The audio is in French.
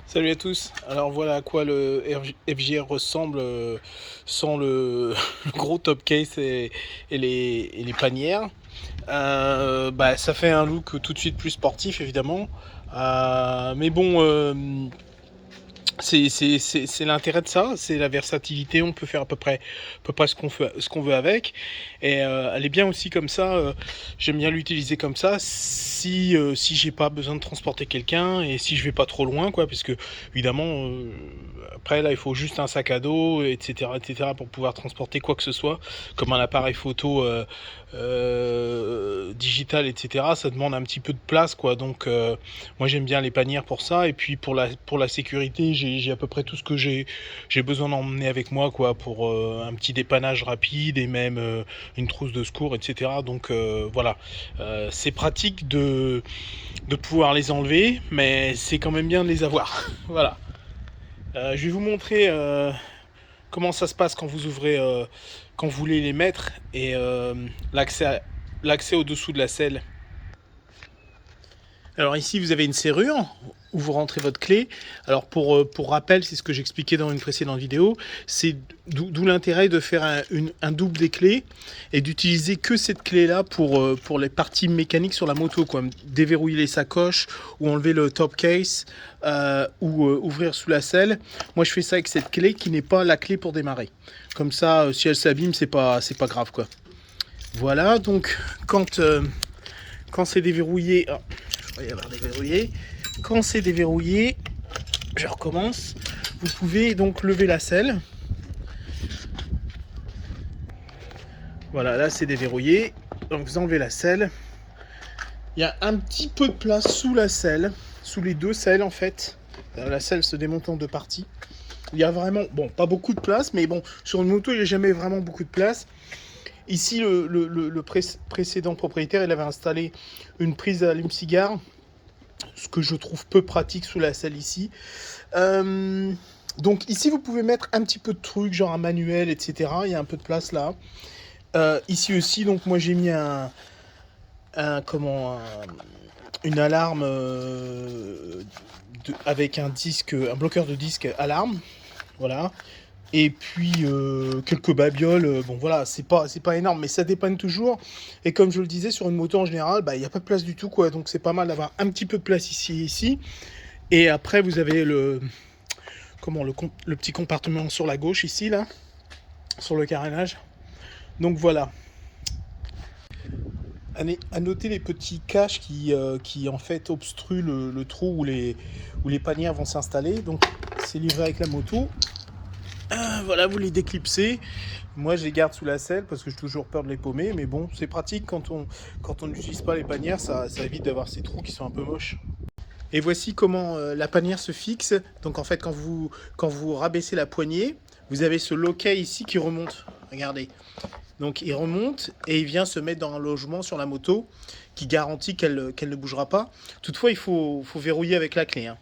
Salut à tous. Alors voilà à quoi le FJR ressemble sans le gros top case et les panières. Ça fait un look tout de suite plus sportif évidemment. Mais bon, c'est l'intérêt de ça, c'est la versatilité, on peut faire à peu près ce qu'on veut avec. Et elle est bien aussi comme ça, j'aime bien l'utiliser comme ça, si j'ai pas besoin de transporter quelqu'un et si je vais pas trop loin, quoi, parce que évidemment, après là il faut juste un sac à dos, etc., pour pouvoir transporter quoi que ce soit, comme un appareil photo digital, etc. Ça demande un petit peu de place, quoi, donc moi j'aime bien les panières pour ça, et puis pour la sécurité, j'ai à peu près tout ce que j'ai besoin d'emmener avec moi, quoi, pour un petit dépannage rapide et même une trousse de secours, etc. Donc voilà, c'est pratique de pouvoir les enlever, mais c'est quand même bien de les avoir. Voilà. Je vais vous montrer comment ça se passe quand vous ouvrez, quand vous voulez les mettre, et l'accès au-dessous de la selle. Alors ici, vous avez une serrure où vous rentrez votre clé. Alors pour rappel, c'est ce que j'expliquais dans une précédente vidéo, c'est d'où l'intérêt de faire un double des clés et d'utiliser que cette clé-là pour les parties mécaniques sur la moto, quoi. Déverrouiller les sacoches ou enlever le top case ou ouvrir sous la selle. Moi, je fais ça avec cette clé qui n'est pas la clé pour démarrer. Comme ça, si elle s'abîme, c'est pas grave, quoi. Voilà, donc quand c'est déverrouillé... Oh, je vais y avoir déverrouillé. Quand c'est déverrouillé, je recommence. Vous pouvez donc lever la selle. Voilà, là c'est déverrouillé. Donc vous enlevez la selle. Il y a un petit peu de place sous la selle, sous les deux selles en fait. La selle se démonte en deux parties. Il y a vraiment, bon, pas beaucoup de place, mais bon, sur une moto, il n'y a jamais vraiment beaucoup de place. Ici, le précédent propriétaire, il avait installé une prise à allume-cigare, ce que je trouve peu pratique sous la selle ici. Donc ici, vous pouvez mettre un petit peu de trucs, genre un manuel, etc. Il y a un peu de place là. Ici aussi, donc moi j'ai mis une alarme avec un bloqueur de disque alarme. Voilà. Et puis quelques babioles, bon voilà, c'est pas énorme, mais ça dépanne toujours. Et comme je le disais, sur une moto en général, il n'y a pas de place du tout, quoi. Donc c'est pas mal d'avoir un petit peu de place ici et ici. Et après, vous avez le petit compartiment sur la gauche ici, là, sur le carénage. Donc voilà. À noter les petits caches qui en fait obstruent le trou où les panières vont s'installer. Donc c'est livré avec la moto. Voilà, vous les déclipsez. Moi, je les garde sous la selle parce que j'ai toujours peur de les paumer. Mais bon, c'est pratique quand on n'utilise pas les panières. Ça évite d'avoir ces trous qui sont un peu moches. Et voici comment la panière se fixe. Donc en fait, quand vous rabaissez la poignée, vous avez ce loquet ici qui remonte. Regardez. Donc il remonte et il vient se mettre dans un logement sur la moto qui garantit qu'elle ne bougera pas. Toutefois, il faut verrouiller avec la clé, hein.